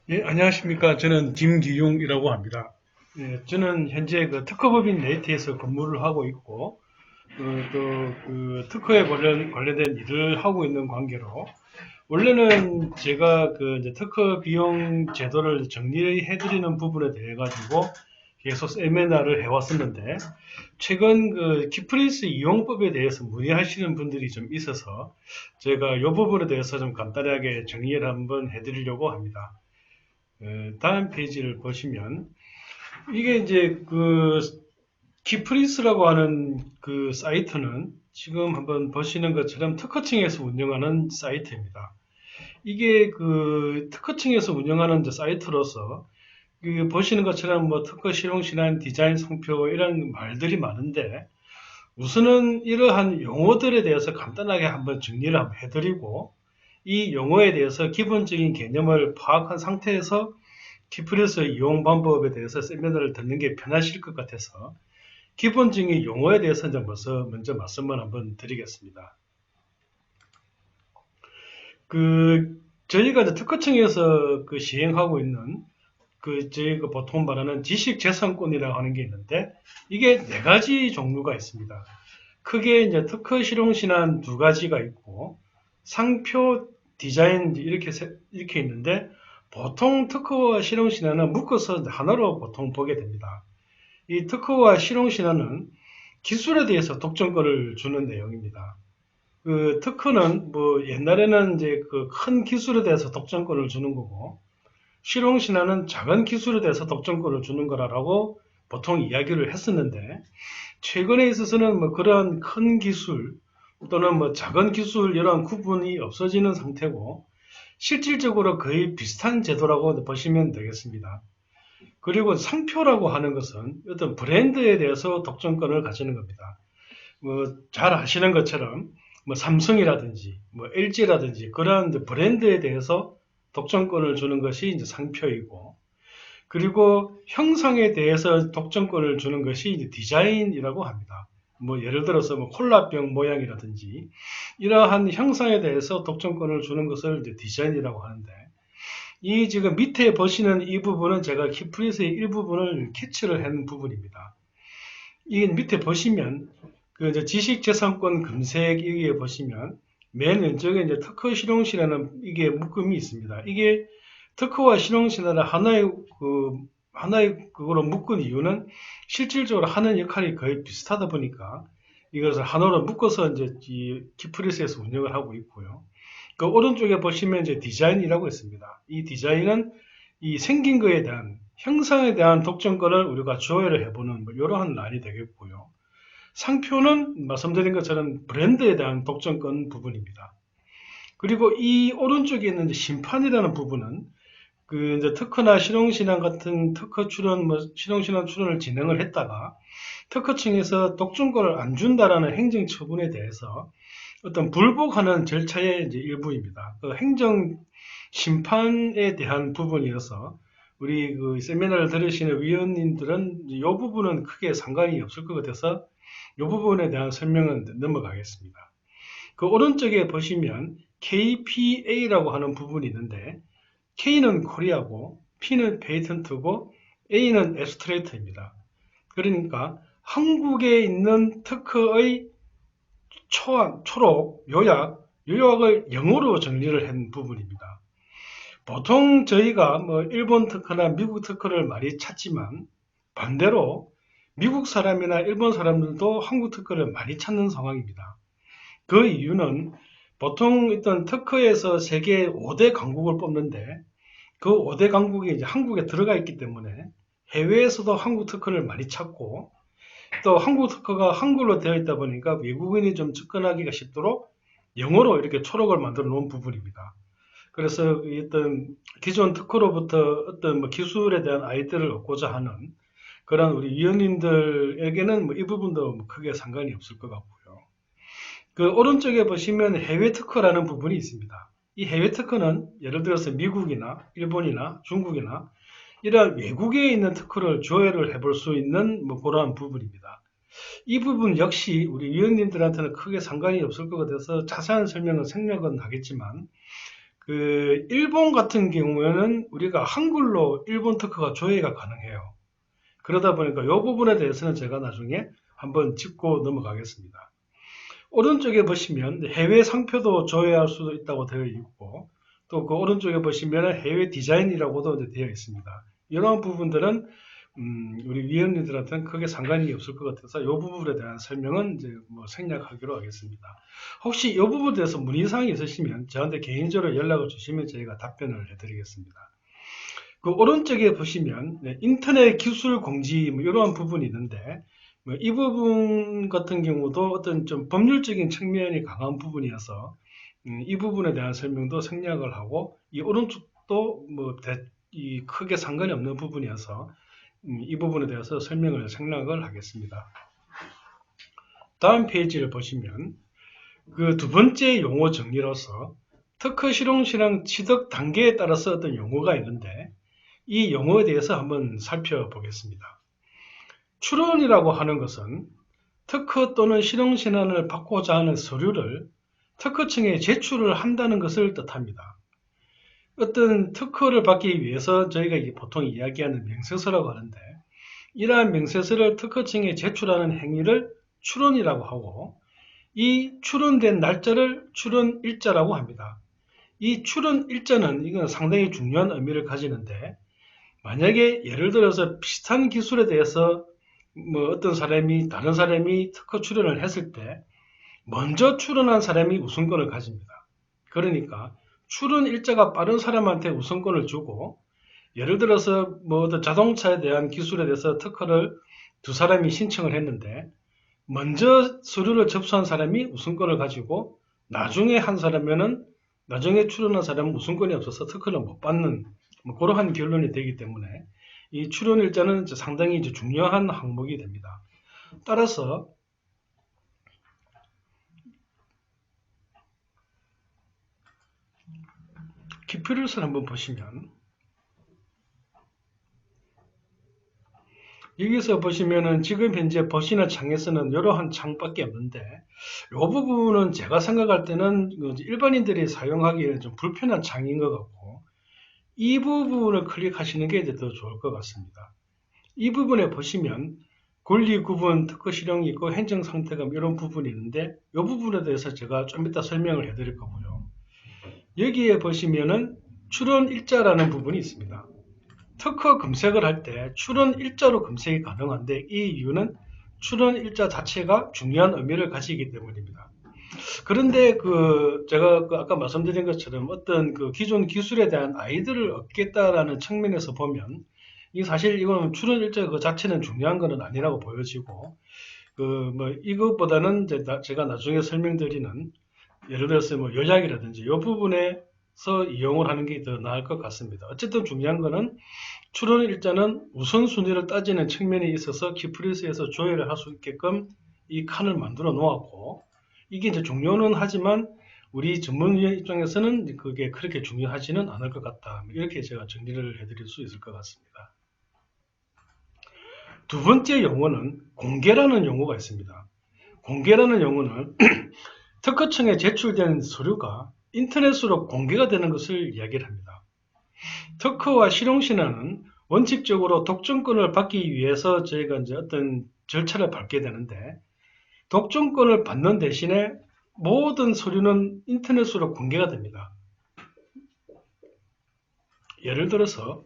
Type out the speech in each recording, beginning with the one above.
예, 안녕하십니까. 저는 김기용이라고 합니다. 예, 저는 현재 그 특허법인 네이트에서 근무를 하고 있고, 또 그 특허에 관련된 일을 하고 있는 관계로, 원래는 제가 그 이제 특허 비용 제도를 정리해드리는 부분에 대해 가지고 계속 세미나를 해왔었는데, 최근 그 키프린스 이용법에 대해서 문의하시는 분들이 좀 있어서, 제가 이 부분에 대해서 좀 간단하게 정리를 한번 해드리려고 합니다. 다음 페이지를 보시면 이게 이제 그 키프린스라고 하는 그 사이트는 지금 한번 보시는 것처럼 특허청에서 운영하는 사이트입니다. 이게 그 특허청에서 운영하는 이제 사이트로서 그 보시는 것처럼 뭐 특허 실용 신안 디자인 성표 이런 말들이 많은데, 우선은 이러한 용어들에 대해서 간단하게 한번 정리를 한번 해드리고, 이 용어에 대해서 기본적인 개념을 파악한 상태에서 키프레스 이용 방법에 대해서 세미나를 듣는 게 편하실 것 같아서 기본적인 용어에 대해서 먼저 말씀을 한번 드리겠습니다. 그 저희가 이제 특허청에서 그 시행하고 있는 그 저희가 보통 말하는 지식재산권이라고 하는 게 있는데, 이게 네 가지 종류가 있습니다. 크게 이제 특허 실용신안 두 가지가 있고, 상표 디자인 이렇게 있는데, 보통 특허와 실용신안은 묶어서 하나로 보통 보게 됩니다. 이 특허와 실용신안은 기술에 대해서 독점권을 주는 내용입니다. 그 특허는 뭐 옛날에는 이제 그 큰 기술에 대해서 독점권을 주는 거고, 실용신안은 작은 기술에 대해서 독점권을 주는 거라고 보통 이야기를 했었는데, 최근에 있어서는 뭐 그런 큰 기술 또는 뭐 작은 기술 이런 구분이 없어지는 상태고, 실질적으로 거의 비슷한 제도라고 보시면 되겠습니다. 그리고 상표라고 하는 것은 어떤 브랜드에 대해서 독점권을 가지는 겁니다. 뭐 잘 아시는 것처럼 뭐 삼성이라든지 뭐 LG라든지 그러한 브랜드에 대해서 독점권을 주는 것이 이제 상표이고, 그리고 형상에 대해서 독점권을 주는 것이 이제 디자인이라고 합니다. 뭐 예를 들어서 뭐 콜라병 모양이라든지 이러한 형상에 대해서 독점권을 주는 것을 이제 디자인이라고 하는데, 이 지금 밑에 보시는 이 부분은 제가 키프릿의 일부분을 캐치를 한 부분입니다. 이 밑에 보시면 그 이제 지식재산권 검색 여기에 보시면 맨 왼쪽에 이제 특허 실용시라는 이게 묶음이 있습니다. 이게 특허와 실용시라는 하나의 그거로 묶은 이유는 실질적으로 하는 역할이 거의 비슷하다 보니까 이것을 하나로 묶어서 이제 이 키프리스에서 운영을 하고 있고요. 그 오른쪽에 보시면 이제 디자인이라고 있습니다. 이 디자인은 이 생긴 거에 대한 형상에 대한 독점권을 우리가 조회를 해보는 뭐 이러한 란이 되겠고요. 상표는 말씀드린 것처럼 브랜드에 대한 독점권 부분입니다. 그리고 이 오른쪽에 있는 심판이라는 부분은 그 이제 특허나 실용신안 같은 특허 출원, 뭐 실용신안 출원을 진행을 했다가 특허청에서 독점권을 안 준다라는 행정 처분에 대해서 어떤 불복하는 절차의 이제 일부입니다. 그 행정 심판에 대한 부분이어서 우리 그 세미나를 들으시는 위원님들은 이 부분은 크게 상관이 없을 것 같아서 이 부분에 대한 설명은 넘어가겠습니다. 그 오른쪽에 보시면 KPA라고 하는 부분이 있는데, K는 코리아고 P는 페이턴트고 A는 애스트레이트입니다. 그러니까 한국에 있는 특허의 초안, 초록, 요약을 영어로 정리를 한 부분입니다. 보통 저희가 뭐 일본 특허나 미국 특허를 많이 찾지만, 반대로 미국 사람이나 일본 사람들도 한국 특허를 많이 찾는 상황입니다. 그 이유는 보통 일단 특허에서 세계 5대 강국을 뽑는데, 그 5대 강국이 이제 한국에 들어가 있기 때문에 해외에서도 한국 특허를 많이 찾고, 또 한국 특허가 한글로 되어 있다 보니까 외국인이 좀 접근하기가 쉽도록 영어로 이렇게 초록을 만들어 놓은 부분입니다. 그래서 어떤 기존 특허로부터 어떤 뭐 기술에 대한 아이디어를 얻고자 하는 그런 우리 위원님들에게는 뭐 이 부분도 뭐 크게 상관이 없을 것 같고요. 그 오른쪽에 보시면 해외 특허라는 부분이 있습니다. 이 해외 특허는 예를 들어서 미국이나 일본이나 중국이나 이런 외국에 있는 특허를 조회를 해볼 수 있는 뭐 그러한 부분입니다. 이 부분 역시 우리 위원님들한테는 크게 상관이 없을 것 같아서 자세한 설명은 생략은 하겠지만, 일본 같은 경우에는 우리가 한글로 일본 특허가 조회가 가능해요. 그러다 보니까 이 부분에 대해서는 제가 나중에 한번 짚고 넘어가겠습니다. 오른쪽에 보시면 해외 상표도 조회할 수도 있다고 되어 있고, 또 그 오른쪽에 보시면 해외 디자인이라고도 되어 있습니다. 이런 부분들은 우리 위원님들한테는 크게 상관이 없을 것 같아서 이 부분에 대한 설명은 이제 뭐 생략하기로 하겠습니다. 혹시 이 부분에 대해서 문의사항이 있으시면 저한테 개인적으로 연락을 주시면 저희가 답변을 해드리겠습니다. 그 오른쪽에 보시면 인터넷 기술 공지 뭐 이러한 부분이 있는데, 이 부분 같은 경우도 어떤 좀 법률적인 측면이 강한 부분이어서 이 부분에 대한 설명도 생략을 하고, 이 오른쪽도 뭐 크게 상관이 없는 부분이어서 이 부분에 대해서 설명을 생략을 하겠습니다. 다음 페이지를 보시면 그 두 번째 용어 정리로서 특허 실용 취득 단계에 따라서 어떤 용어가 있는데, 이 용어에 대해서 한번 살펴보겠습니다. 출원이라고 하는 것은 특허 또는 실용신안을 받고자 하는 서류를 특허청에 제출을 한다는 것을 뜻합니다. 어떤 특허를 받기 위해서 저희가 보통 이야기하는 명세서라고 하는데, 이러한 명세서를 특허청에 제출하는 행위를 출원이라고 하고, 이 출원된 날짜를 출원일자라고 합니다. 이 출원일자는 이건 상당히 중요한 의미를 가지는데, 만약에 예를 들어서 비슷한 기술에 대해서 뭐 어떤 사람이 다른 사람이 특허 출원을 했을 때 먼저 출원한 사람이 우선권을 가집니다. 그러니까 출원 일자가 빠른 사람한테 우선권을 주고, 예를 들어서 뭐 어떤 자동차에 대한 기술에 대해서 특허를 두 사람이 신청을 했는데 먼저 서류를 접수한 사람이 우선권을 가지고 나중에 한 사람이면은 나중에 출원한 사람은 우선권이 없어서 특허를 못 받는 뭐 그러한 결론이 되기 때문에 이 출원 일자는 상당히 중요한 항목이 됩니다. 따라서 키프릿을 한번 보시면 여기서 보시면은 지금 현재 보시는 창에서는 이러한 창밖에 없는데, 이 부분은 제가 생각할 때는 일반인들이 사용하기에는 좀 불편한 창인 것 같고, 이 부분을 클릭하시는 게 더 좋을 것 같습니다. 이 부분에 보시면 권리 구분, 특허 실용이 있고 행정 상태감 이런 부분이 있는데, 이 부분에 대해서 제가 좀 이따 설명을 해드릴 거고요. 여기에 보시면은 출원 일자라는 부분이 있습니다. 특허 검색을 할 때 출원 일자로 검색이 가능한데, 이 이유는 출원 일자 자체가 중요한 의미를 가지기 때문입니다. 그런데 제가 아까 말씀드린 것처럼 어떤 기존 기술에 대한 아이디어를 얻겠다라는 측면에서 보면 사실 이거는 출원 일자 그 자체는 중요한 것은 아니라고 보여지고, 이것보다는 제가 나중에 설명드리는 예를 들어서 뭐 요약이라든지 이 부분에서 이용을 하는 게 더 나을 것 같습니다. 어쨌든 중요한 거는 출원 일자는 우선순위를 따지는 측면이 있어서 키프리스에서 조회를 할 수 있게끔 이 칸을 만들어 놓았고, 이게 이제 중요는 하지만 우리 전문위원 입장에서는 그게 그렇게 중요하지는 않을 것 같다. 이렇게 제가 정리를 해드릴 수 있을 것 같습니다. 두 번째 용어는 공개라는 용어가 있습니다. 공개라는 용어는 특허청에 제출된 서류가 인터넷으로 공개가 되는 것을 이야기를 합니다. 특허와 실용신안은 원칙적으로 독점권을 받기 위해서 저희가 이제 어떤 절차를 밟게 되는데, 독점권을 받는 대신에 모든 서류는 인터넷으로 공개가 됩니다. 예를 들어서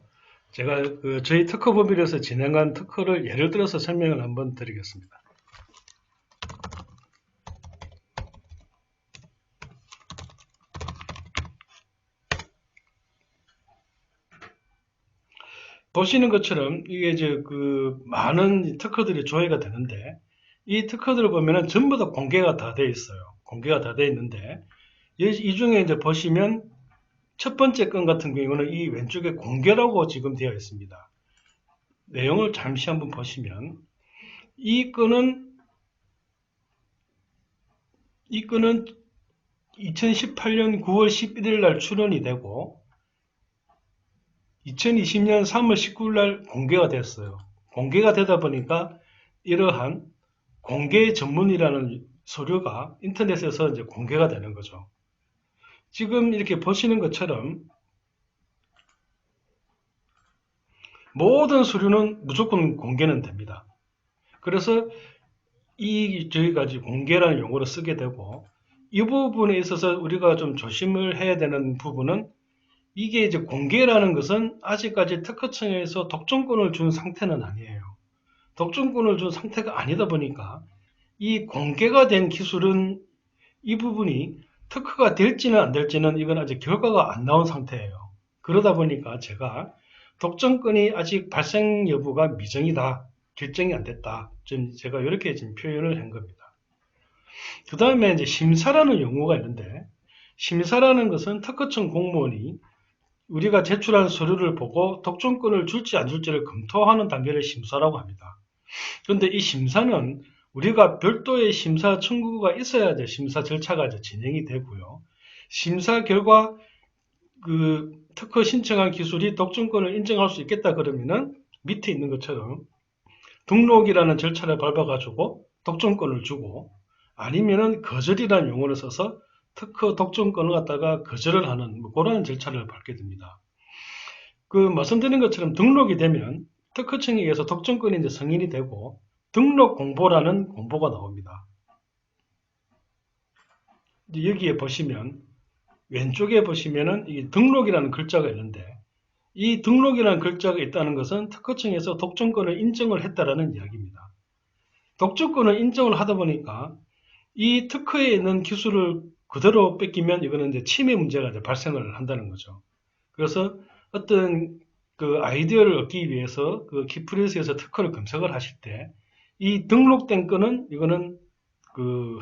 제가 저희 특허법인에서 진행한 특허를 예를 들어서 설명을 한번 드리겠습니다. 보시는 것처럼 이게 이제 많은 특허들이 조회가 되는데, 이 특허들을 보면은 전부 다 공개가 다 돼 있어요. 공개가 다 돼 있는데, 이 중에 이제 보시면 첫 번째 건 같은 경우는 이 왼쪽에 공개라고 지금 되어 있습니다. 내용을 잠시 한번 보시면 이 건은 2018년 9월 11일 날 출원이 되고 2020년 3월 19일 날 공개가 됐어요. 공개가 되다 보니까 이러한 공개 전문이라는 서류가 인터넷에서 이제 공개가 되는 거죠. 지금 이렇게 보시는 것처럼 모든 서류는 무조건 공개는 됩니다. 그래서 저희가 지금 공개라는 용어를 쓰게 되고, 이 부분에 있어서 우리가 좀 조심을 해야 되는 부분은, 이게 이제 공개라는 것은 아직까지 특허청에서 독점권을 준 상태는 아니에요. 독점권을 준 상태가 아니다 보니까 이 공개가 된 기술은 이 부분이 특허가 될지는 안 될지는 이건 아직 결과가 안 나온 상태예요. 그러다 보니까 제가 독점권이 아직 발생 여부가 미정이다. 결정이 안 됐다. 좀 제가 이렇게 지금 표현을 한 겁니다. 그 다음에 이제 심사라는 용어가 있는데, 심사라는 것은 특허청 공무원이 우리가 제출한 서류를 보고 독점권을 줄지 안 줄지를 검토하는 단계를 심사라고 합니다. 그런데 이 심사는 우리가 별도의 심사 청구가 있어야 이제 심사 절차가 이제 진행이 되고요. 심사 결과 그 특허 신청한 기술이 독점권을 인정할 수 있겠다 그러면은 밑에 있는 것처럼 등록이라는 절차를 밟아가지고 독점권을 주고, 아니면은 거절이라는 용어를 써서 특허 독점권을 갖다가 거절을 하는 뭐 그런 절차를 밟게 됩니다. 그 말씀드린 것처럼 등록이 되면 특허청에 의해서 독점권이 이제 승인이 되고 등록 공보라는 공보가 나옵니다. 여기에 보시면 왼쪽에 보시면은 이 등록이라는 글자가 있는데, 이 등록이라는 글자가 있다는 것은 특허청에서 독점권을 인정을 했다라는 이야기입니다. 독점권을 인정을 하다 보니까 이 특허에 있는 기술을 그대로 뺏기면 이거는 이제 침해 문제가 이제 발생을 한다는 거죠. 그래서 어떤 그 아이디어를 얻기 위해서 그 키프레스에서 특허를 검색을 하실 때 이 등록된 건은 이거는 그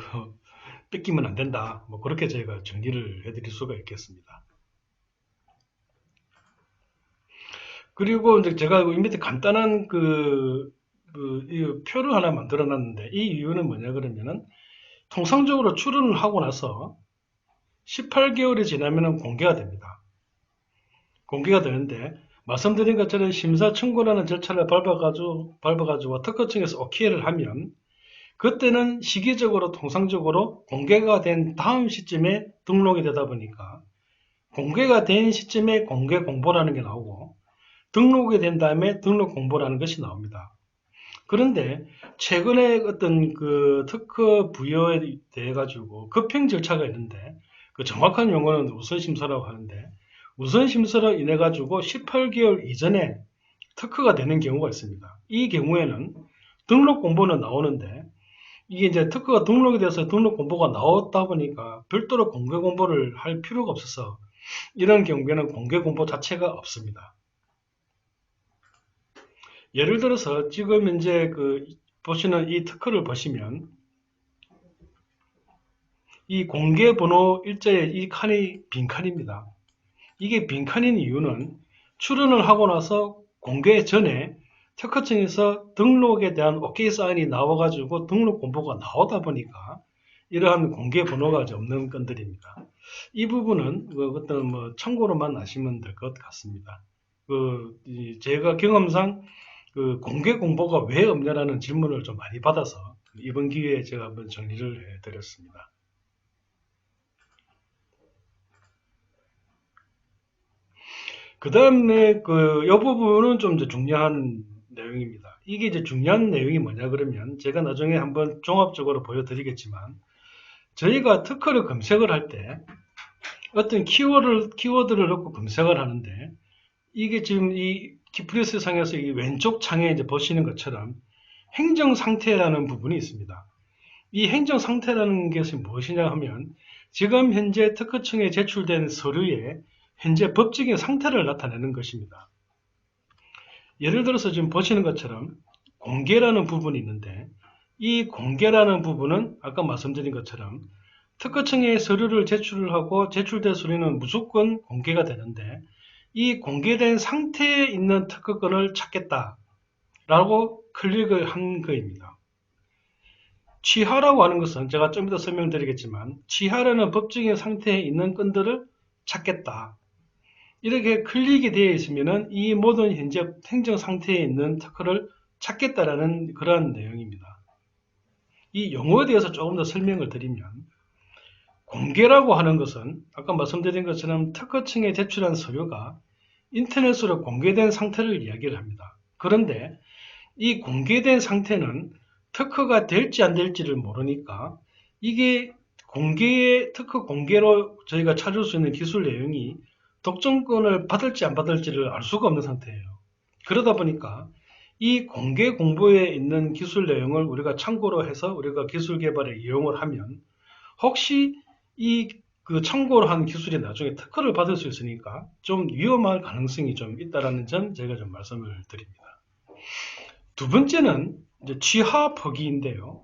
뺏기면 안 된다. 뭐 그렇게 저희가 정리를 해드릴 수가 있겠습니다. 그리고 이제 제가 이 밑에 간단한 이 표를 하나 만들어 놨는데, 이 이유는 뭐냐 그러면은 통상적으로 출원을 하고 나서 18개월이 지나면 공개가 됩니다. 공개가 되는데, 말씀드린 것처럼 심사 청구라는 절차를 밟아가지고 특허청에서 오케이를 하면, 그때는 시기적으로 통상적으로 공개가 된 다음 시점에 등록이 되다 보니까 공개가 된 시점에 공개 공보라는 게 나오고, 등록이 된 다음에 등록 공보라는 것이 나옵니다. 그런데 최근에 어떤 그 특허 부여에 대해 가지고 급행 절차가 있는데, 그 정확한 용어는 우선심사라고 하는데, 우선심사로 인해 가지고 18개월 이전에 특허가 되는 경우가 있습니다. 이 경우에는 등록 공보는 나오는데, 이게 이제 특허가 등록이 돼서 등록 공보가 나왔다 보니까 별도로 공개 공보를 할 필요가 없어서 이런 경우에는 공개 공보 자체가 없습니다. 예를 들어서 지금 이제 보시는 이 특허를 보시면 이 공개 번호 일자에 이 칸이 빈칸입니다. 이게 빈칸인 이유는 출원을 하고 나서 공개 전에 특허청에서 등록에 대한 오케이 사인이 나와가지고 등록 공보가 나오다 보니까 이러한 공개 번호가 없는 건들입니다. 이 부분은 어떤 뭐 참고로만 아시면 될 것 같습니다. 제가 경험상 공개 공보가 왜 없냐라는 질문을 좀 많이 받아서 이번 기회에 제가 한번 정리를 해드렸습니다. 그 다음에 이 부분은 좀 이제 중요한 내용입니다. 이게 이제 중요한 내용이 뭐냐 그러면 제가 나중에 한번 종합적으로 보여드리겠지만, 저희가 특허를 검색을 할 때 어떤 키워드를 넣고 검색을 하는데, 이게 지금 이 키프레스 상에서 이 왼쪽 창에 이제 보시는 것처럼 행정 상태라는 부분이 있습니다. 이 행정 상태라는 것이 무엇이냐 하면 지금 현재 특허청에 제출된 서류의 현재 법적인 상태를 나타내는 것입니다. 예를 들어서 지금 보시는 것처럼 공개라는 부분이 있는데, 이 공개라는 부분은 아까 말씀드린 것처럼 특허청에 서류를 제출을 하고 제출된 서류는 무조건 공개가 되는데, 이 공개된 상태에 있는 특허권을 찾겠다라고 클릭을 한 거입니다. 취하라고 하는 것은 제가 좀 이따 설명드리겠지만, 취하라는 법적인 상태에 있는 건들을 찾겠다. 이렇게 클릭이 되어 있으면 이 모든 현재 행정 상태에 있는 특허를 찾겠다라는 그러한 내용입니다. 이 용어에 대해서 조금 더 설명을 드리면, 공개라고 하는 것은 아까 말씀드린 것처럼 특허청에 제출한 서류가 인터넷으로 공개된 상태를 이야기를 합니다. 그런데 이 공개된 상태는 특허가 될지 안 될지를 모르니까 이게 특허 공개로 저희가 찾을 수 있는 기술 내용이 독점권을 받을지 안 받을지를 알 수가 없는 상태예요. 그러다 보니까 이 공개 공보에 있는 기술 내용을 우리가 참고로 해서 우리가 기술 개발에 이용을 하면 혹시 그 참고로 한 기술이 나중에 특허를 받을 수 있으니까 좀 위험할 가능성이 좀 있다라는 점 제가 좀 말씀을 드립니다. 두 번째는 이제 취하 포기인데요.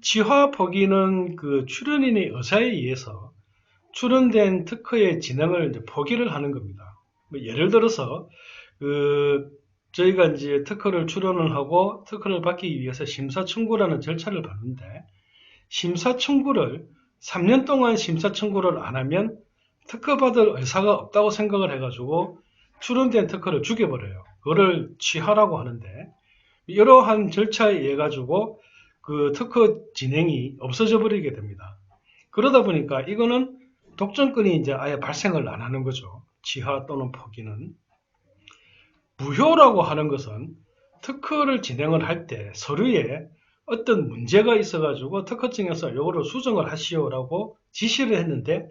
취하 포기는 그 출연인의 의사에 의해서 출연된 특허의 진행을 이제 포기를 하는 겁니다. 예를 들어서 저희가 이제 특허를 출원을 하고 특허를 받기 위해서 심사 청구라는 절차를 밟는데 심사 청구를 3년 동안 심사 청구를 안 하면 특허 받을 의사가 없다고 생각을 해가지고 출원된 특허를 죽여버려요. 그거를 취하라고 하는데 이러한 절차에 의해 가지고 그 특허 진행이 없어져 버리게 됩니다. 그러다 보니까 이거는 독점권이 이제 아예 발생을 안 하는 거죠. 취하 또는 포기는. 무효라고 하는 것은 특허를 진행을 할 때 서류에 어떤 문제가 있어가지고 특허청에서 요거를 수정을 하시오라고 지시를 했는데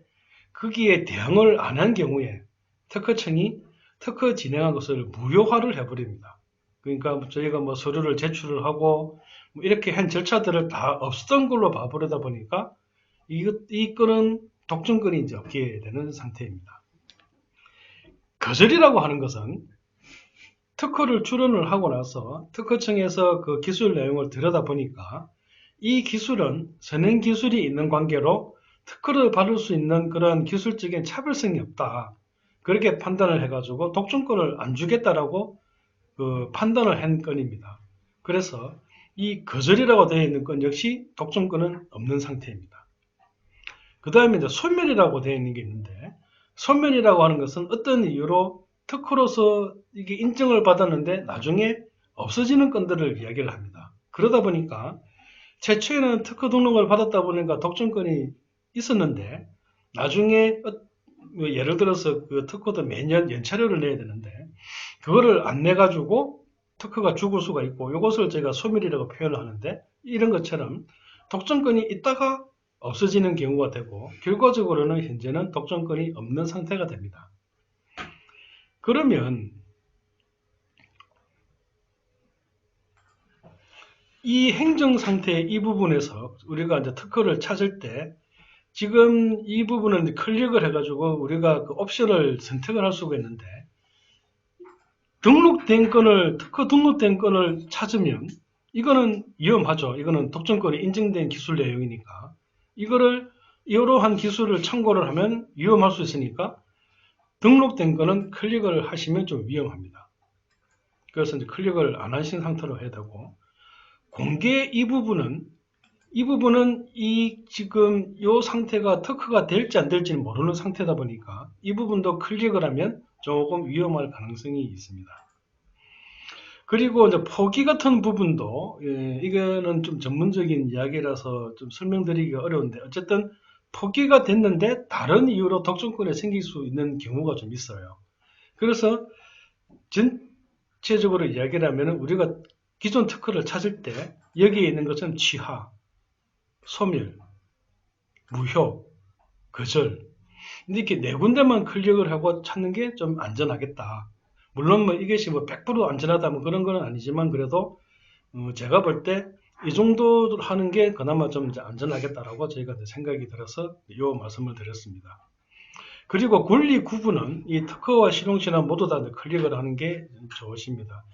거기에 대응을 안 한 경우에 특허청이 특허 진행한 것을 무효화를 해버립니다. 그러니까 저희가 뭐 서류를 제출을 하고 뭐 이렇게 한 절차들을 다 없었던 걸로 봐버리다 보니까 이 건은 독점권이 이제 없게 되는 상태입니다. 거절이라고 하는 것은 특허를 출원을 하고 나서 특허청에서 그 기술 내용을 들여다보니까 이 기술은 선행 기술이 있는 관계로 특허를 받을 수 있는 그런 기술적인 차별성이 없다. 그렇게 판단을 해가지고 독점권을 안 주겠다라고 판단을 한 건입니다. 그래서 이 거절이라고 되어 있는 건 역시 독점권은 없는 상태입니다. 그 다음에 이제 소멸이라고 되어 있는 게 있는데 소멸이라고 하는 것은 어떤 이유로 특허로서 이게 인정을 받았는데 나중에 없어지는 건들을 이야기를 합니다. 그러다 보니까 최초에는 특허 등록을 받았다 보니까 독점권이 있었는데 나중에 예를 들어서 그 특허도 매년 연차료를 내야 되는데 그거를 안 내가지고 특허가 죽을 수가 있고 이것을 제가 소멸이라고 표현을 하는데 이런 것처럼 독점권이 있다가 없어지는 경우가 되고 결과적으로는 현재는 독점권이 없는 상태가 됩니다. 그러면 이 행정 상태 이 부분에서 우리가 이제 특허를 찾을 때 지금 이 부분을 이제 클릭을 해가지고 우리가 그 옵션을 선택을 할 수가 있는데 특허 등록된 건을 찾으면 이거는 위험하죠. 이거는 독점권이 인정된 기술 내용이니까 이거를 이러한 기술을 참고를 하면 위험할 수 있으니까 등록된 거는 클릭을 하시면 좀 위험합니다. 그래서 이제 클릭을 안 하신 상태로 해야 되고 공개 이 부분은 지금 이 상태가 특허가 될지 안 될지는 모르는 상태다 보니까 이 부분도 클릭을 하면 조금 위험할 가능성이 있습니다. 그리고 이제 포기 같은 부분도 이거는 좀 전문적인 이야기라서 좀 설명드리기가 어려운데 어쨌든 포기가 됐는데 다른 이유로 독점권이 생길 수 있는 경우가 좀 있어요. 그래서 전체적으로 이야기를 하면 우리가 기존 특허를 찾을 때 여기에 있는 것은 취하, 소멸, 무효, 거절 이렇게 네 군데만 클릭을 하고 찾는 게 좀 안전하겠다. 물론 뭐 이것이 뭐 100% 안전하다면 그런 건 아니지만 그래도 제가 볼 때 이 정도 하는 게 그나마 좀 안전하겠다라고 저희가 생각이 들어서 이 말씀을 드렸습니다. 그리고 권리 구분은 이 특허와 실용신안 모두 다 클릭을 하는 게 좋으십니다.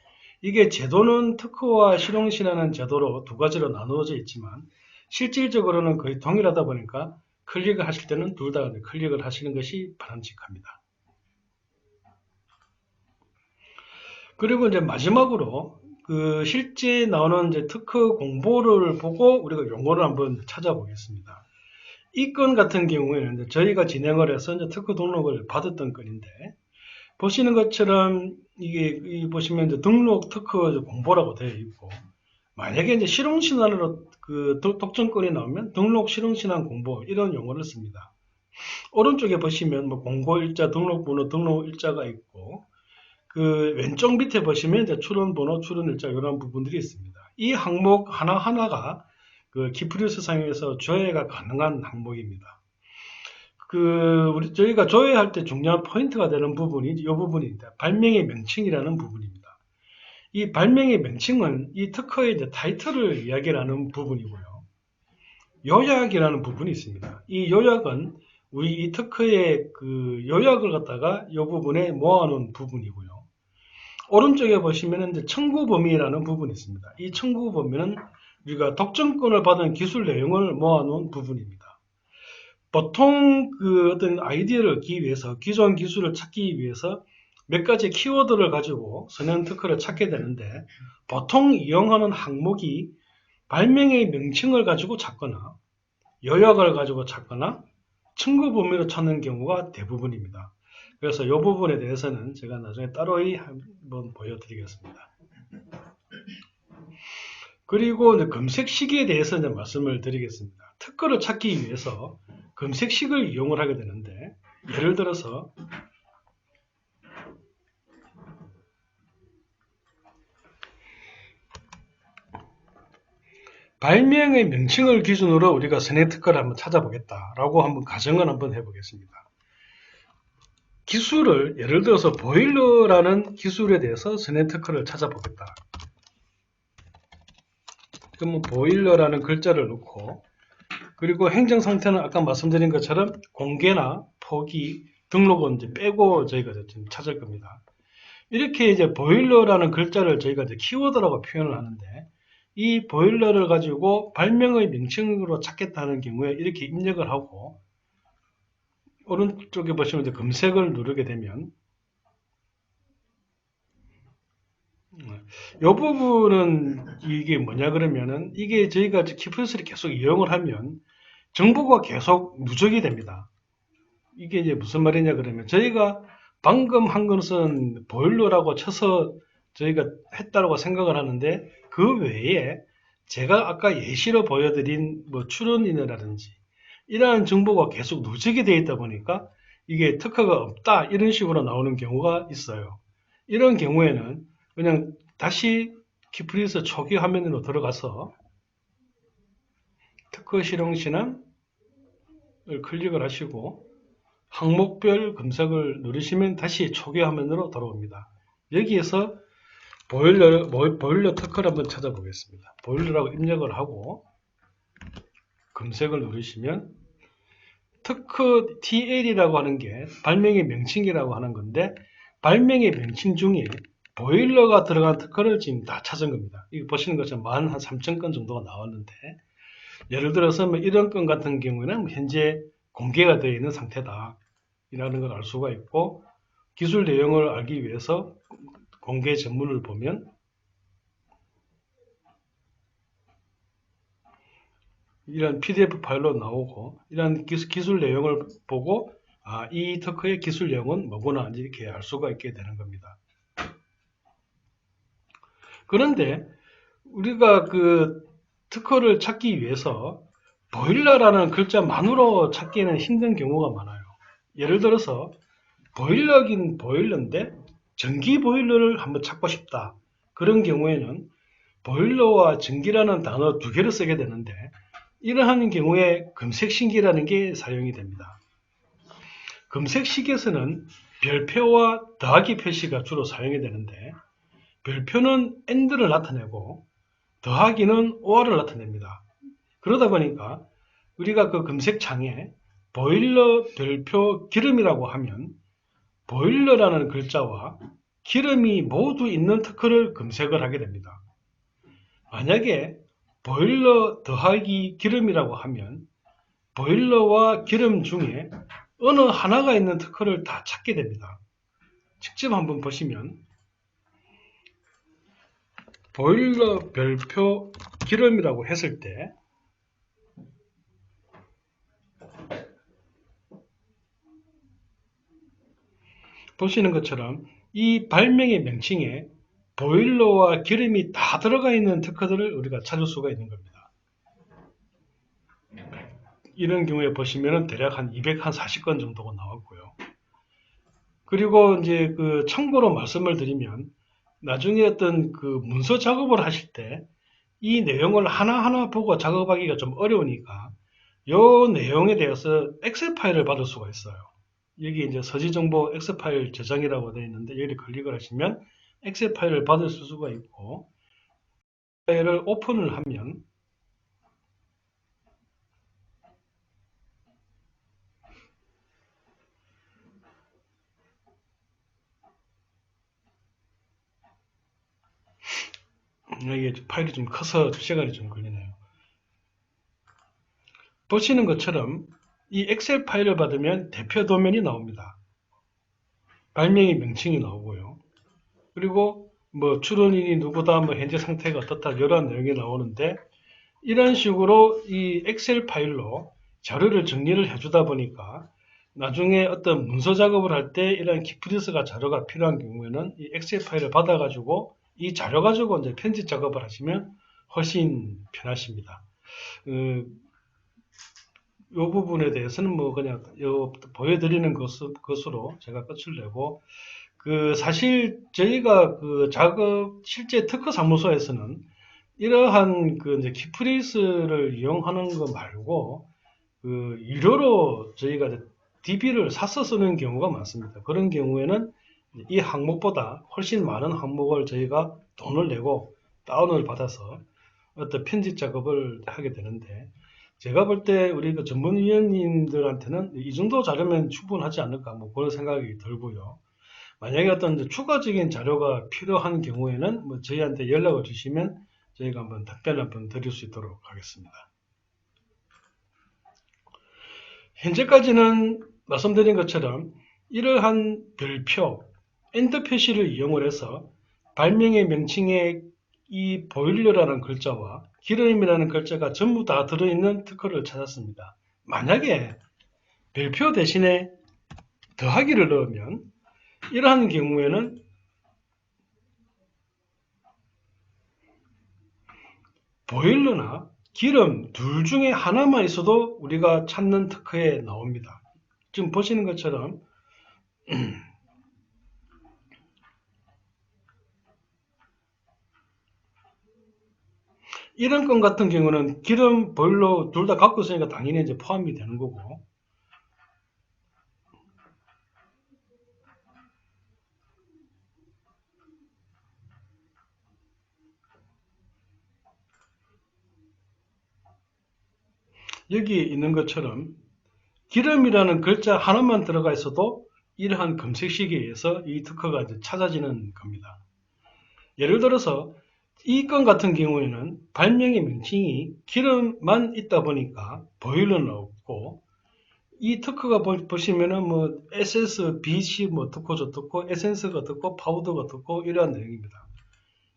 이게 제도는 특허와 실용신안은 제도로 두 가지로 나누어져 있지만 실질적으로는 거의 동일하다 보니까 클릭을 하실 때는 둘 다 클릭을 하시는 것이 바람직합니다. 그리고 이제 마지막으로 그 실제 나오는 이제 특허 공보를 보고 우리가 용어를 한번 찾아보겠습니다. 이 건 같은 경우에는 이제 저희가 진행을 해서 이제 특허 등록을 받았던 건인데 보시는 것처럼 이게 보시면 이제 등록 특허 공보라고 되어 있고 만약에 이제 실용신안으로 그 독점권이 나오면 등록 실용신안 공보 이런 용어를 씁니다. 오른쪽에 보시면 뭐 공고일자, 등록번호, 등록일자가 있고 그 왼쪽 밑에 보시면 이제 출원번호, 출원일자 이런 부분들이 있습니다. 이 항목 하나하나가 그 키프리스 상에서 조회가 가능한 항목입니다. 저희가 조회할 때 중요한 포인트가 되는 부분이 이 부분입니다. 발명의 명칭이라는 부분입니다. 이 발명의 명칭은 이 특허의 이제 타이틀을 이야기하는 부분이고요. 요약이라는 부분이 있습니다. 이 요약은 우리 이 특허의 그 요약을 갖다가 이 부분에 모아놓은 부분이고요. 오른쪽에 보시면 이제 청구 범위라는 부분이 있습니다. 이 청구 범위는 우리가 독점권을 받은 기술 내용을 모아놓은 부분입니다. 보통 그 어떤 아이디어를 얻기 위해서 기존 기술을 찾기 위해서 몇 가지 키워드를 가지고 선형 특허를 찾게 되는데 보통 이용하는 항목이 발명의 명칭을 가지고 찾거나 요약을 가지고 찾거나 청구 범위로 찾는 경우가 대부분입니다. 그래서 이 부분에 대해서는 제가 나중에 따로 한번 보여드리겠습니다. 그리고 이제 검색식에 대해서 이제 말씀을 드리겠습니다. 특허를 찾기 위해서 검색식을 이용을 하게 되는데 예를 들어서 발명의 명칭을 기준으로 우리가 선행 특허를 한번 찾아보겠다라고 한번 가정을 한번 해보겠습니다. 기술을 예를 들어서 보일러라는 기술에 대해서 선행 특허를 찾아보겠다. 그러면 보일러라는 글자를 넣고 그리고 행정 상태는 아까 말씀드린 것처럼 공개나 포기, 등록은 이제 빼고 저희가 지금 찾을 겁니다. 이렇게 이제 보일러라는 글자를 저희가 이제 키워드라고 표현을 하는데 이 보일러를 가지고 발명의 명칭으로 찾겠다는 경우에 이렇게 입력을 하고 오른쪽에 보시면 이제 검색을 누르게 되면 이 부분은 이게 뭐냐 그러면은 이게 저희가 키프리스를 계속 이용을 하면 정보가 계속 누적이 됩니다. 이게 이제 무슨 말이냐 그러면 저희가 방금 한 것은 보일러라고 쳐서 저희가 했다고 생각을 하는데 그 외에 제가 아까 예시로 보여드린 뭐 출원인이라든지 이러한 정보가 계속 누적이 되어 있다 보니까 이게 특허가 없다 이런 식으로 나오는 경우가 있어요. 이런 경우에는 그냥 다시 키프리스 초기 화면으로 들어가서 특허 실용 신안을 클릭을 하시고 항목별 검색을 누르시면 다시 초기 화면으로 돌아옵니다. 여기에서 보일러 특허를 한번 찾아보겠습니다. 보일러라고 입력을 하고 검색을 누르시면 특허 TL이라고 하는 게 발명의 명칭이라고 하는 건데 발명의 명칭 중에 보일러가 들어간 특허를 지금 다 찾은 겁니다. 이거 보시는 것처럼 한 3,000건 정도가 나왔는데 예를 들어서 뭐 이런 건 같은 경우에는 현재 공개가 되어 있는 상태다 이라는 걸 알 수가 있고 기술 내용을 알기 위해서 공개 전문을 보면 이런 PDF 파일로 나오고 이런 기술 내용을 보고 이 특허의 기술 내용은 뭐구나 이렇게 알 수가 있게 되는 겁니다. 그런데 우리가 그 특허를 찾기 위해서 보일러라는 글자만으로 찾기에는 힘든 경우가 많아요. 예를 들어서 보일러긴 보일러인데 전기 보일러를 한번 찾고 싶다. 그런 경우에는 보일러와 전기라는 단어 두 개를 쓰게 되는데 이러한 경우에 검색식이라는 게 사용이 됩니다. 검색식에서는 별표와 더하기 표시가 주로 사용이 되는데 별표는 AND를 나타내고 더하기는 OR을 나타냅니다. 그러다 보니까 우리가 그 검색창에 보일러 별표 기름이라고 하면 보일러라는 글자와 기름이 모두 있는 특허를 검색을 하게 됩니다. 만약에 보일러 더하기 기름이라고 하면 보일러와 기름 중에 어느 하나가 있는 특허를 다 찾게 됩니다. 직접 한번 보시면 보일러 별표 기름이라고 했을 때 보시는 것처럼 이 발명의 명칭에 보일러와 기름이 다 들어가 있는 특허들을 우리가 찾을 수가 있는 겁니다. 이런 경우에 보시면은 대략 한 240건 정도가 나왔고요. 그리고 이제 그 참고로 말씀을 드리면 나중에 어떤 그 문서 작업을 하실 때 이 내용을 하나하나 보고 작업하기가 좀 어려우니까 이 내용에 대해서 엑셀 파일을 받을 수가 있어요. 여기 이제 서지정보 엑셀 파일 저장이라고 되어 있는데 여기 클릭을 하시면 엑셀 파일을 받을 수가 있고 파일을 오픈을 하면 이게 파일이 좀 커서 시간이 좀 걸리네요. 보시는 것처럼 이 엑셀 파일을 받으면 대표 도면이 나옵니다. 발명의 명칭이 나오고요. 그리고 뭐 출원인이 누구다, 뭐 현재 상태가 어떻다 이런 내용이 나오는데 이런 식으로 이 엑셀 파일로 자료를 정리를 해주다 보니까 나중에 어떤 문서 작업을 할 때 이런 키프리스가 자료가 필요한 경우에는 이 엑셀 파일을 받아가지고 이 자료 가지고 이제 편집 작업을 하시면 훨씬 편하십니다. 이 부분에 대해서는 뭐 그냥 보여드리는 것으로 제가 끝을 내고 사실 저희가 그 작업 실제 특허 사무소에서는 이러한 그 이제 키프리스를 이용하는 거 말고 그 유료로 저희가 DB를 사서 쓰는 경우가 많습니다. 그런 경우에는 이 항목보다 훨씬 많은 항목을 저희가 돈을 내고 다운을 받아서 어떤 편집 작업을 하게 되는데 제가 볼 때 우리 그 전문위원님들한테는 이 정도 자료면 충분하지 않을까 뭐 그런 생각이 들고요. 만약에 어떤 추가적인 자료가 필요한 경우에는 뭐 저희한테 연락을 주시면 저희가 한번 답변을 한번 드릴 수 있도록 하겠습니다. 현재까지는 말씀드린 것처럼 이러한 별표, 엔터 표시를 이용을 해서 발명의 명칭에 이 보일러라는 글자와 기름이라는 글자가 전부 다 들어있는 특허를 찾았습니다. 만약에 별표 대신에 더하기를 넣으면 이러한 경우에는 보일러나 기름 둘 중에 하나만 있어도 우리가 찾는 특허에 나옵니다. 지금 보시는 것처럼 이런 건 같은 경우는 기름, 보일러 둘 다 갖고 있으니까 당연히 이제 포함이 되는 거고 여기 있는 것처럼 기름이라는 글자 하나만 들어가 있어도 이러한 검색식에 의해서 이 특허가 이제 찾아지는 겁니다. 예를 들어서 이 건 같은 경우에는 발명의 명칭이 기름만 있다 보니까 보일러는 없고 이 특허가 보시면은 뭐 SS, BC 뭐 특허죠 특허, 에센스가 특허, 파우더가 특허 이러한 내용입니다.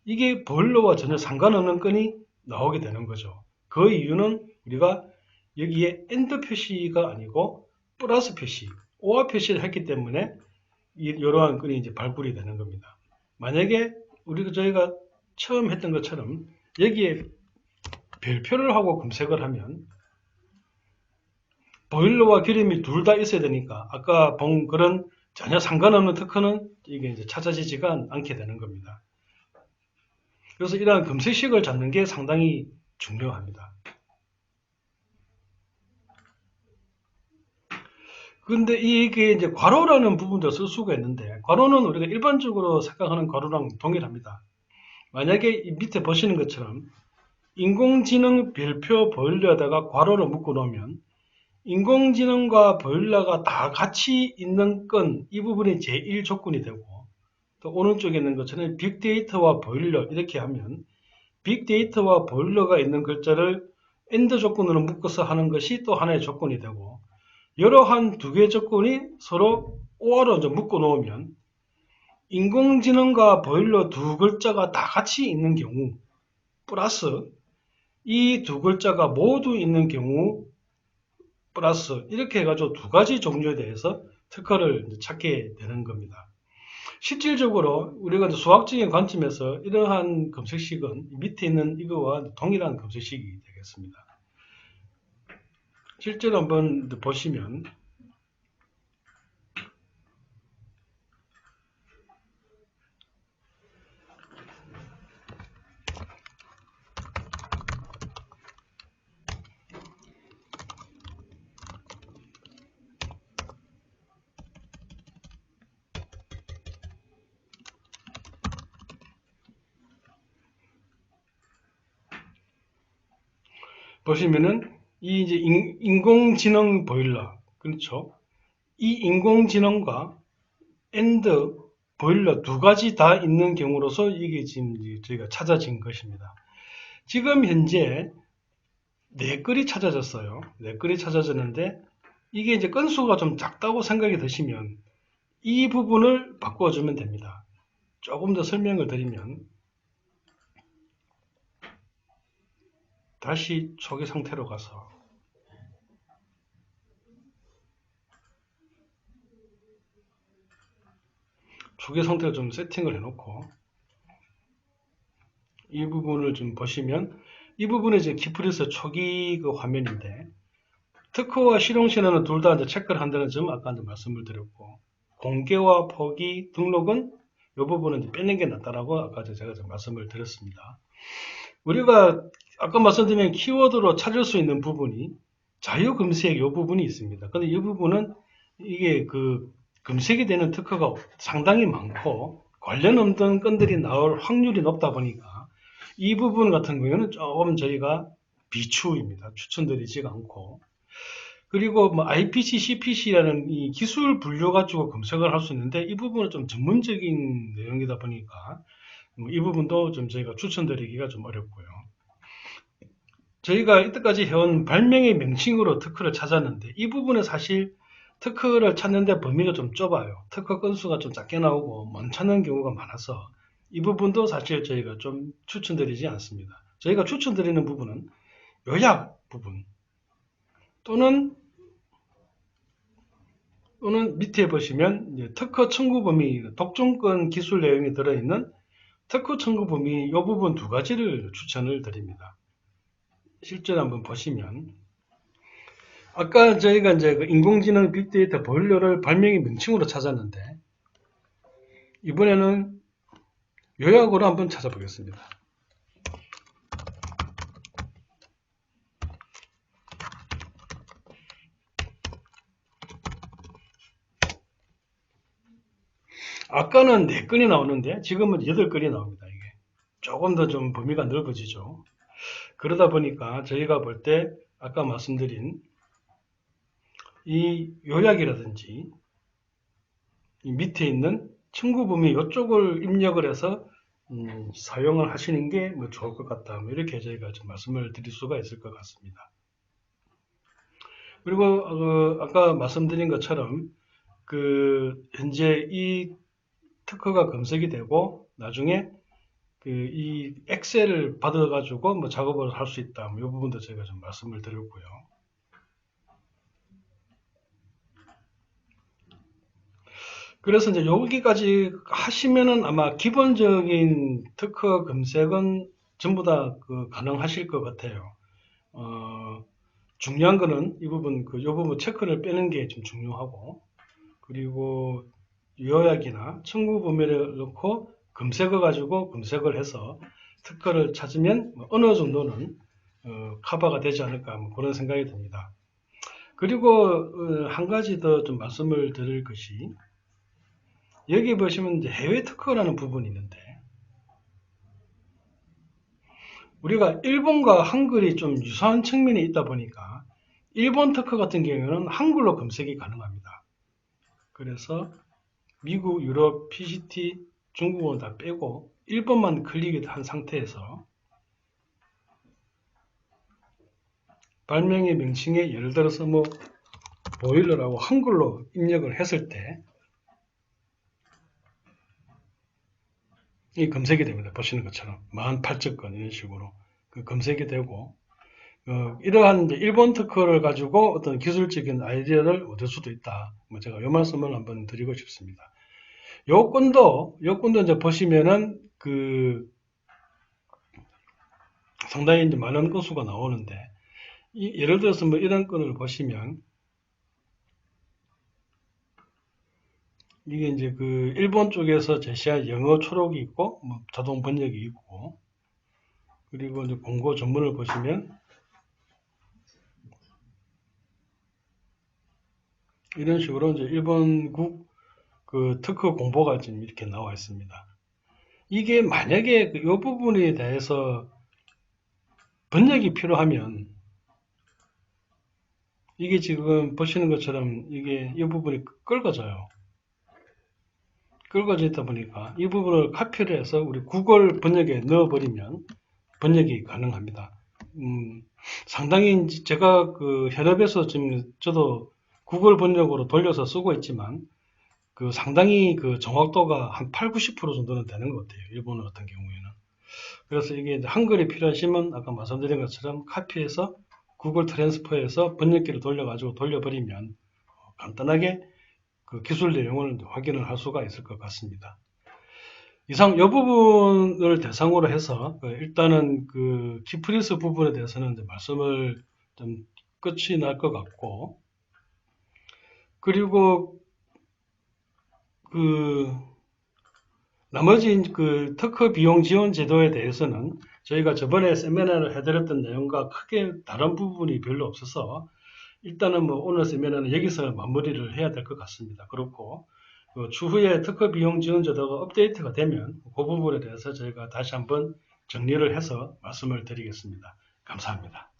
이게 보일러와 전혀 상관없는 건이 나오게 되는 거죠. 그 이유는 우리가 여기에 엔드 표시가 아니고 플러스 표시, 오화 표시를 했기 때문에 이러한 건이 이제 발굴이 되는 겁니다. 만약에 저희가 처음 했던 것처럼 여기에 별표를 하고 검색을 하면 보일러와 기름이 둘 다 있어야 되니까 아까 본 그런 전혀 상관없는 특허는 이게 이제 찾아지지가 않게 되는 겁니다. 그래서 이러한 검색식을 잡는 게 상당히 중요합니다. 근데 이게 이제 괄호라는 부분도 쓸 수가 있는데 괄호는 우리가 일반적으로 생각하는 괄호랑 동일합니다. 만약에 이 밑에 보시는 것처럼 인공지능 별표 보일러에다가 괄호를 묶어 놓으면 인공지능과 보일러가 다 같이 있는 건 이 부분이 제1 조건이 되고 또 오른쪽에 있는 것처럼 빅데이터와 보일러 이렇게 하면 빅데이터와 보일러가 있는 글자를 엔드 조건으로 묶어서 하는 것이 또 하나의 조건이 되고 이러한 두 개의 조건이 서로 OR로 묶어 놓으면 인공지능과 보일러 두 글자가 다 같이 있는 경우 플러스 이 두 글자가 모두 있는 경우 플러스 이렇게 해가지고 두 가지 종류에 대해서 특허를 찾게 되는 겁니다. 실질적으로 우리가 수학적인 관점에서 이러한 검색식은 밑에 있는 이거와 동일한 검색식이 되겠습니다. 실제로 한번 보시면 보시면은 이 이제 인공지능 보일러, 그렇죠? 이 인공지능과 엔드 보일러 두 가지 다 있는 경우로서 이게 지금 저희가 찾아진 것입니다. 지금 현재 4건이 찾아졌어요. 4건이 찾아졌는데 이게 이제 건수가 좀 작다고 생각이 드시면 이 부분을 바꿔주면 됩니다. 조금 더 설명을 드리면 다시 초기 상태로 가서 초기 상태로 좀 세팅을 해놓고 이 부분을 좀 보시면 이 부분에 이제 키프레스 초기 그 화면인데 특허와 실용 시에는 둘 다 체크를 한다는 점 아까 이제 말씀을 드렸고 공개와 포기 등록은 이 부분은 이제 빼는 게 낫다라고 아까 제가 좀 말씀을 드렸습니다. 우리가 아까 말씀드린 키워드로 찾을 수 있는 부분이 자유 검색 이 부분이 있습니다. 근데 이 부분은 이게 그 검색이 되는 특허가 상당히 많고 관련 없던 건들이 나올 확률이 높다 보니까 이 부분 같은 경우에는 조금 저희가 비추입니다. 추천드리지가 않고 그리고 뭐 IPC, CPC라는 이 기술 분류 가지고 검색을 할 수 있는데 이 부분은 좀 전문적인 내용이다 보니까 이 부분도 좀 저희가 추천드리기가 좀 어렵고요. 저희가 이때까지 해온 발명의 명칭으로 특허를 찾았는데 이 부분은 사실 특허를 찾는데 범위가 좀 좁아요. 특허 건수가 좀 작게 나오고 못 찾는 경우가 많아서 이 부분도 사실 저희가 좀 추천드리지 않습니다. 저희가 추천드리는 부분은 요약 부분 또는 밑에 보시면 이제 특허 청구 범위, 독점권 기술 내용이 들어있는 특허 청구 범위 이 부분 두 가지를 추천을 드립니다. 실제로 한번 보시면 아까 저희가 이제 그 인공지능 빅데이터 보일러를 발명의 명칭으로 찾았는데 이번에는 요약으로 한번 찾아보겠습니다. 아까는 4건이 나오는데 지금은 8건이 나옵니다. 이게 조금 더 좀 범위가 넓어지죠. 그러다 보니까 저희가 볼 때 아까 말씀드린 이 요약이라든지 이 밑에 있는 청구 범위 이쪽을 입력을 해서 사용을 하시는 게 뭐 좋을 것 같다. 뭐 이렇게 저희가 좀 말씀을 드릴 수가 있을 것 같습니다. 그리고 아까 말씀드린 것처럼 그 현재 이 특허가 검색이 되고 나중에 그 이 엑셀을 받아가지고 뭐 작업을 할 수 있다. 뭐 이 부분도 제가 좀 말씀을 드렸고요. 그래서 이제 여기까지 하시면은 아마 기본적인 특허 검색은 전부 다 그 가능하실 것 같아요. 중요한 거는 이 부분 이 부분 체크를 빼는 게 좀 중요하고 그리고 요약이나 청구 범위를 넣고 검색을 가지고 검색을 해서 특허를 찾으면 어느 정도는 커버가 되지 않을까 뭐 그런 생각이 듭니다. 그리고 한 가지 더 좀 말씀을 드릴 것이 여기 보시면 이제 해외 특허라는 부분이 있는데 우리가 일본과 한글이 좀 유사한 측면이 있다 보니까 일본 특허 같은 경우에는 한글로 검색이 가능합니다. 그래서 미국, 유럽, PCT, 중국은 다 빼고 일본만 클릭을 한 상태에서 발명의 명칭에 예를 들어서 뭐 보일러라고 한글로 입력을 했을 때 이 검색이 됩니다. 보시는 것처럼 48,000건 이런 식으로 검색이 되고 이러한 일본 특허를 가지고 어떤 기술적인 아이디어를 얻을 수도 있다. 뭐 제가 이 말씀을 한번 드리고 싶습니다. 요건도 이제 보시면은 상당히 이제 많은 건수가 나오는데 예를 들어서 뭐 이런 건을 보시면 이게 이제 그 일본 쪽에서 제시한 영어 초록이 있고 뭐 자동 번역이 있고 그리고 이제 공고 전문을 보시면 이런 식으로 이제 일본국 그 특허 공보가 지금 이렇게 나와 있습니다. 이게 만약에 이 부분에 대해서 번역이 필요하면 이게 지금 보시는 것처럼 이게 이 부분이 긁어져요. 긁어져 있다 보니까 이 부분을 카피를 해서 우리 구글 번역에 넣어버리면 번역이 가능합니다. 상당히 제가 그 현업에서 지금 저도 구글 번역으로 돌려서 쓰고 있지만 그 상당히 그 정확도가 한 8, 90% 정도는 되는 것 같아요. 일본어 같은 경우에는. 그래서 이게 이제 한글이 필요하시면 아까 말씀드린 것처럼 카피해서 구글 트랜스퍼해서 번역기를 돌려가지고 돌려버리면 간단하게 그 기술 내용을 확인을 할 수가 있을 것 같습니다. 이상 이 부분을 대상으로 해서 일단은 그 키프리스 부분에 대해서는 이제 말씀을 좀 끝이 날 것 같고 그리고 그 나머지 그 특허 비용 지원 제도에 대해서는 저희가 저번에 세미나를 해드렸던 내용과 크게 다른 부분이 별로 없어서 일단은 뭐 오늘 세미나는 여기서 마무리를 해야 될 것 같습니다. 그렇고 추후에 특허 비용 지원 제도가 업데이트가 되면 그 부분에 대해서 저희가 다시 한번 정리를 해서 말씀을 드리겠습니다. 감사합니다.